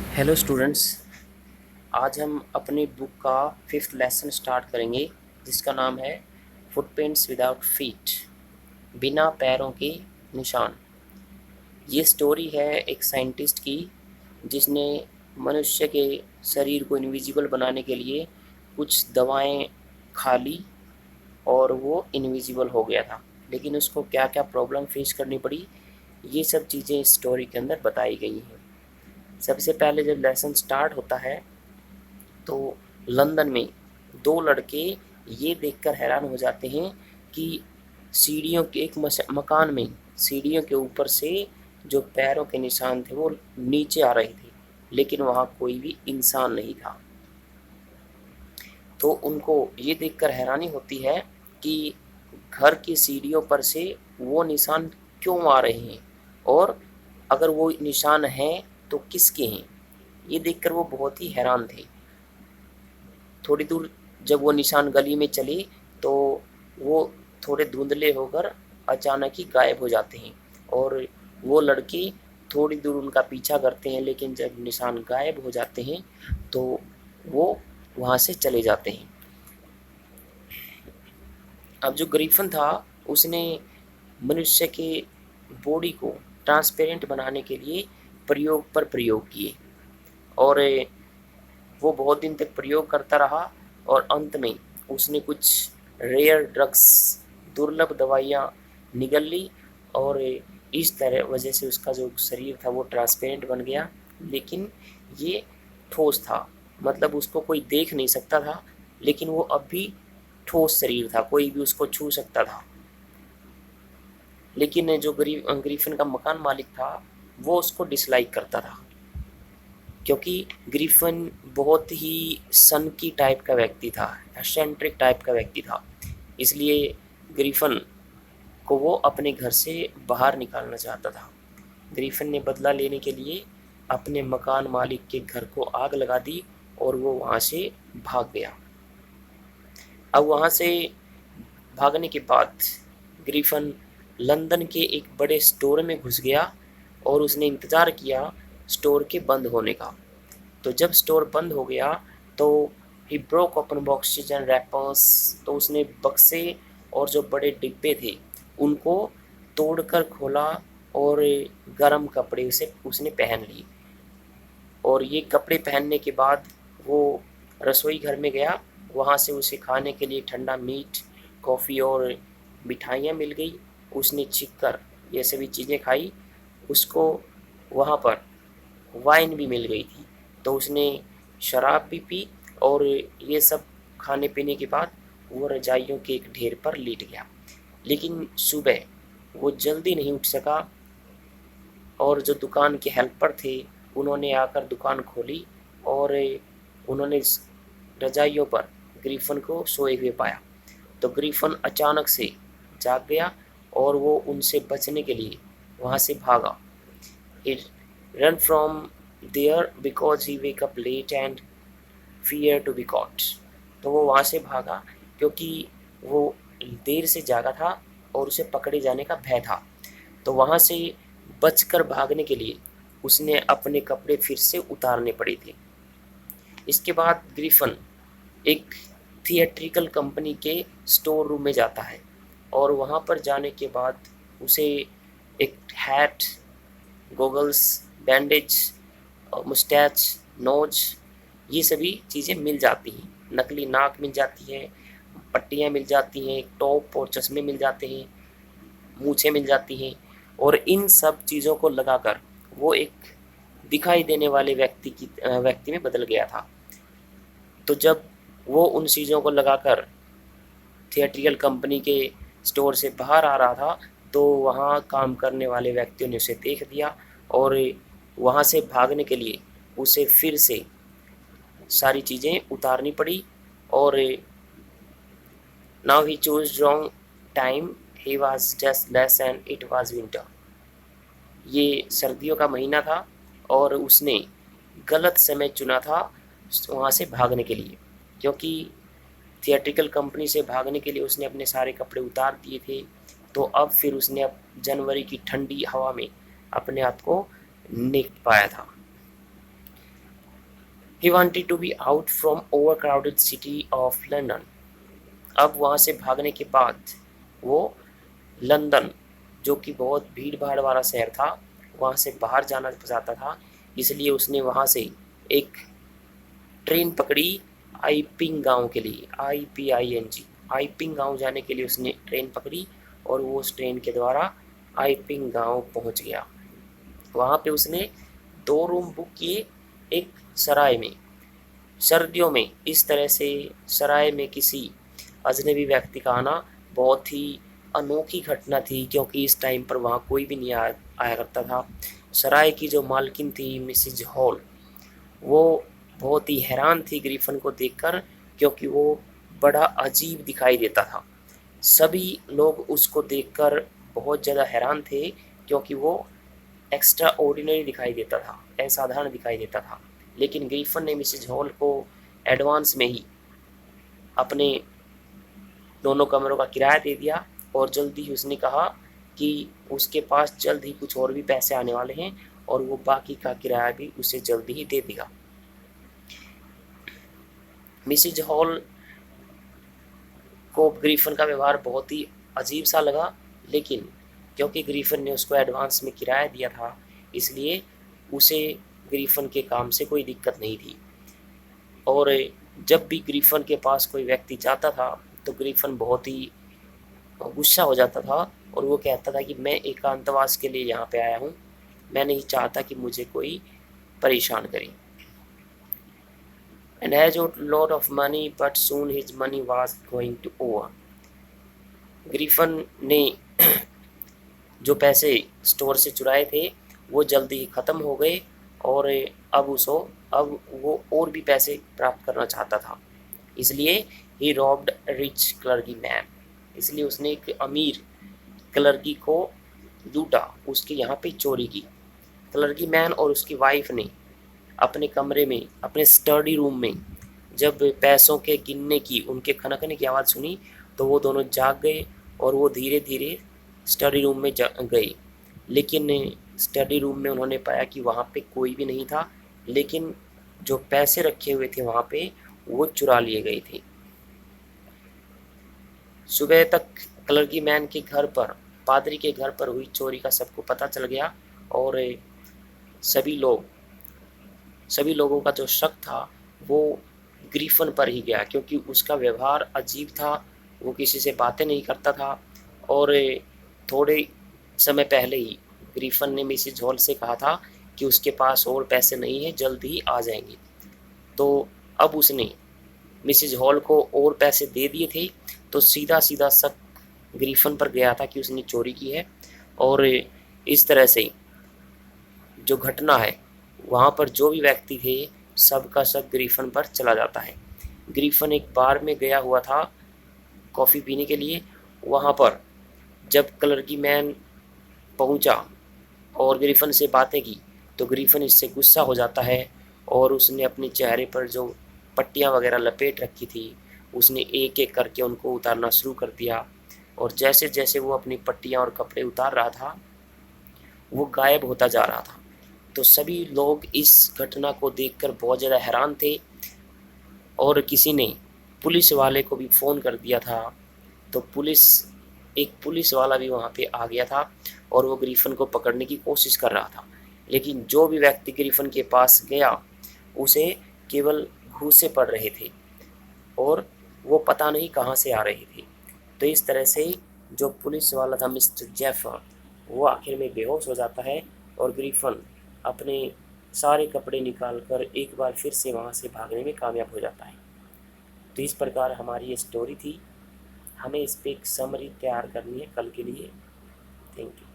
Hello students. आज हम अपनी बुक का फिफ्थ लेसन स्टार्ट करेंगे जिसका नाम है फुटप्रिंट्स विदाउट फीट, बिना पैरों के निशान। ये स्टोरी है एक साइंटिस्ट की जिसने मनुष्य के शरीर को इनविजिबल बनाने के लिए कुछ दवाएं खा ली और वो इनविजिबल हो गया था। लेकिन उसको क्या क्या प्रॉब्लम फेस करनी पड़ी, ये सब चीज़ें इस स्टोरी के अंदर बताई गई हैं। सबसे पहले जब लेसन स्टार्ट होता है तो लंदन में दो लड़के ये देखकर हैरान हो जाते हैं कि सीढ़ियों के एक मकान में सीढ़ियों के ऊपर से जो पैरों के निशान थे वो नीचे आ रहे थे, लेकिन वहाँ कोई भी इंसान नहीं था। तो उनको ये देखकर हैरानी होती है कि घर की सीढ़ियों पर से वो निशान क्यों आ रहे हैं, और अगर वो निशान हैं तो किसके हैं। ये देखकर वो बहुत ही हैरान थे। थोड़ी दूर जब वो निशान गली में चले तो वो थोड़े धुंधले होकर अचानक ही गायब हो जाते हैं, और वो लड़के थोड़ी दूर उनका पीछा करते हैं, लेकिन जब निशान गायब हो जाते हैं तो वो वहाँ से चले जाते हैं। अब जो ग्रीफन था उसने मनुष्य के बॉडी को ट्रांसपेरेंट बनाने के लिए प्रयोग पर प्रयोग किए, और वो बहुत दिन तक प्रयोग करता रहा, और अंत में उसने कुछ रेयर ड्रग्स, दुर्लभ दवाइयाँ निगल ली, और इस तरह वजह से उसका जो शरीर था वो ट्रांसपेरेंट बन गया। लेकिन ये ठोस था, मतलब उसको कोई देख नहीं सकता था, लेकिन वो अब भी ठोस शरीर था, कोई भी उसको छू सकता था। लेकिन जो ग्रीफन का मकान मालिक था वो उसको डिसलाइक करता था, क्योंकि ग्रिफिन बहुत ही सन की टाइप का व्यक्ति था, एसेंट्रिक टाइप का व्यक्ति था। इसलिए ग्रिफिन को वो अपने घर से बाहर निकालना चाहता था। ग्रिफिन ने बदला लेने के लिए अपने मकान मालिक के घर को आग लगा दी और वो वहाँ से भाग गया। अब वहाँ से भागने के बाद ग्रिफिन लंदन के एक बड़े स्टोर में घुस गया और उसने इंतज़ार किया स्टोर के बंद होने का। तो जब स्टोर बंद हो गया तो he broke open boxes and rappers, तो उसने बक्से और जो बड़े डिब्बे थे उनको तोड़कर खोला और गर्म कपड़े उसे उसने पहन लिए। और ये कपड़े पहनने के बाद वो रसोई घर में गया। वहाँ से उसे खाने के लिए ठंडा मीट, कॉफ़ी और मिठाइयाँ मिल गई। उसने छिक कर ये सभी चीज़ें खाई। उसको वहाँ पर वाइन भी मिल गई थी, तो उसने शराब भी पी, और ये सब खाने पीने के बाद वो रजाइयों के एक ढेर पर लेट गया। लेकिन सुबह वो जल्दी नहीं उठ सका, और जो दुकान के हेल्पर थे उन्होंने आकर दुकान खोली, और उन्होंने रजाइयों पर ग्रीफन को सोए हुए पाया। तो ग्रीफन अचानक से जाग गया और वो उनसे बचने के लिए वहाँ से भागा। He ran from there because he wake up late and fear to be caught. तो वो वहाँ से भागा क्योंकि वो देर से जागा था और उसे पकड़े जाने का भय था। तो वहाँ से बचकर भागने के लिए उसने अपने कपड़े फिर से उतारने पड़े थे। इसके बाद ग्रिफिन एक थिएट्रिकल कंपनी के स्टोर रूम में जाता है, और वहाँ पर जाने के बाद उसे एक hat, goggles, bandage, moustache, nose, ये सभी चीज़ें मिल जाती हैं। नकली नाक मिल जाती है, पट्टियाँ मिल जाती हैं, टॉप और चश्मे मिल जाते हैं, मूछें मिल जाती हैं, और इन सब चीज़ों को लगाकर वो एक दिखाई देने वाले व्यक्ति में बदल गया था। तो जब वो उन चीज़ों को लगाकर थिएट्रिकल कंपनी के स्टोर से बाहर आ रहा था तो वहाँ काम करने वाले व्यक्तियों ने उसे देख दिया, और वहाँ से भागने के लिए उसे फिर से सारी चीज़ें उतारनी पड़ी। और now he choose wrong time, he was just less and it was winter. ये सर्दियों का महीना था और उसने गलत समय चुना था वहाँ से भागने के लिए, क्योंकि थिएट्रिकल कंपनी से भागने के लिए उसने अपने सारे कपड़े उतार दिए थे। तो अब फिर उसने अब जनवरी की ठंडी हवा में अपने आप को निक पाया था। He wanted to be out from overcrowded city of London. अब वहाँ से भागने के बाद वो लंदन, जो कि बहुत भीड़ भाड़ वाला शहर था, वहाँ से बाहर जाना चाहता था। इसलिए उसने वहाँ से एक ट्रेन पकड़ी आईपिंग गांव के लिए, IPING, आईपिंग गांव जाने के लिए उसने ट्रेन पकड़ी और वो उस ट्रेन के द्वारा आईपिंग गांव पहुँच गया। वहाँ पे उसने 2 रूम बुक किए एक सराय में। सर्दियों में इस तरह से सराय में किसी अजनबी व्यक्ति का आना बहुत ही अनोखी घटना थी, क्योंकि इस टाइम पर वहाँ कोई भी नहीं आया करता था। सराय की जो मालकिन थी मिसिज हॉल, वो बहुत ही हैरान थी ग्रीफन को देखकर, क्योंकि वो बड़ा अजीब दिखाई देता था। सभी लोग उसको देखकर बहुत ज़्यादा हैरान थे, क्योंकि वो एक्स्ट्रा ऑर्डिनरी दिखाई देता था, असाधारण दिखाई देता था। लेकिन ग्रीफन ने मिसिज हॉल को एडवांस में ही अपने दोनों कमरों का किराया दे दिया और जल्दी ही उसने कहा कि उसके पास जल्द ही कुछ और भी पैसे आने वाले हैं और वो बाकी का किराया भी उसे जल्दी ही दे देगा। मिसिज हॉल को ग्रीफन का व्यवहार बहुत ही अजीब सा लगा, लेकिन क्योंकि ग्रीफन ने उसको एडवांस में किराया दिया था, इसलिए उसे ग्रीफन के काम से कोई दिक्कत नहीं थी। और जब भी ग्रीफन के पास कोई व्यक्ति जाता था तो ग्रीफन बहुत ही गुस्सा हो जाता था और वो कहता था कि मैं एकांतवास के लिए यहाँ पे आया हूँ, मैं नहीं चाहता कि मुझे कोई परेशान करे। And has a lot of money, but soon his money was going to over. Griffin ने जो पैसे स्टोर से चुराए थे वो जल्दी ही ख़त्म हो गए और अब वो और भी पैसे प्राप्त करना चाहता था। इसलिए ही रॉब्ड रिच क्लर्की मैन, इसलिए उसने एक अमीर क्लर्की को लूटा, उसके यहाँ पे चोरी की। क्लर्की मैन और उसकी वाइफ ने अपने कमरे में, अपने स्टडी रूम में जब पैसों के गिनने की, उनके खनकने की आवाज़ सुनी तो वो दोनों जाग गए और वो धीरे धीरे स्टडी रूम में गए। लेकिन स्टडी रूम में उन्होंने पाया कि वहाँ पे कोई भी नहीं था, लेकिन जो पैसे रखे हुए थे वहाँ पे वो चुरा लिए गए थे। सुबह तक क्लर्की मैन के घर पर, पादरी के घर पर हुई चोरी का सबको पता चल गया और सभी लोगों का जो शक था वो ग्रीफन पर ही गया, क्योंकि उसका व्यवहार अजीब था, वो किसी से बातें नहीं करता था। और थोड़े समय पहले ही ग्रीफन ने मिसिज हॉल से कहा था कि उसके पास और पैसे नहीं हैं, जल्द ही आ जाएंगे। तो अब उसने मिसिज हॉल को और पैसे दे दिए थे, तो सीधा सीधा शक ग्रीफन पर गया था कि उसने चोरी की है। और इस तरह से जो घटना है वहाँ पर जो भी व्यक्ति थे सबका शक ग्रीफन पर चला जाता है। ग्रीफन एक बार में गया हुआ था कॉफ़ी पीने के लिए। वहाँ पर जब क्लर्की मैन पहुँचा और ग्रीफन से बातें की तो ग्रीफन इससे गुस्सा हो जाता है और उसने अपने चेहरे पर जो पट्टियाँ वगैरह लपेट रखी थी उसने एक एक करके उनको उतारना शुरू कर दिया। और जैसे जैसे वो अपनी पट्टियाँ और कपड़े उतार रहा था वो गायब होता जा रहा था। तो सभी लोग इस घटना को देखकर बहुत ज़्यादा हैरान थे और किसी ने पुलिस वाले को भी फ़ोन कर दिया था। तो एक पुलिस वाला भी वहाँ पे आ गया था और वो ग्रीफन को पकड़ने की कोशिश कर रहा था। लेकिन जो भी व्यक्ति ग्रीफन के पास गया उसे केवल घूंसे पड़ रहे थे और वो पता नहीं कहाँ से आ रहे थे। तो इस तरह से जो पुलिस वाला था मिस्टर जेफर, वो आखिर में बेहोश हो जाता है और ग्रीफन अपने सारे कपड़े निकालकर एक बार फिर से वहाँ से भागने में कामयाब हो जाता है। तो इस प्रकार हमारी ये स्टोरी थी। हमें इस पर एक समरी तैयार करनी है कल के लिए। Thank you.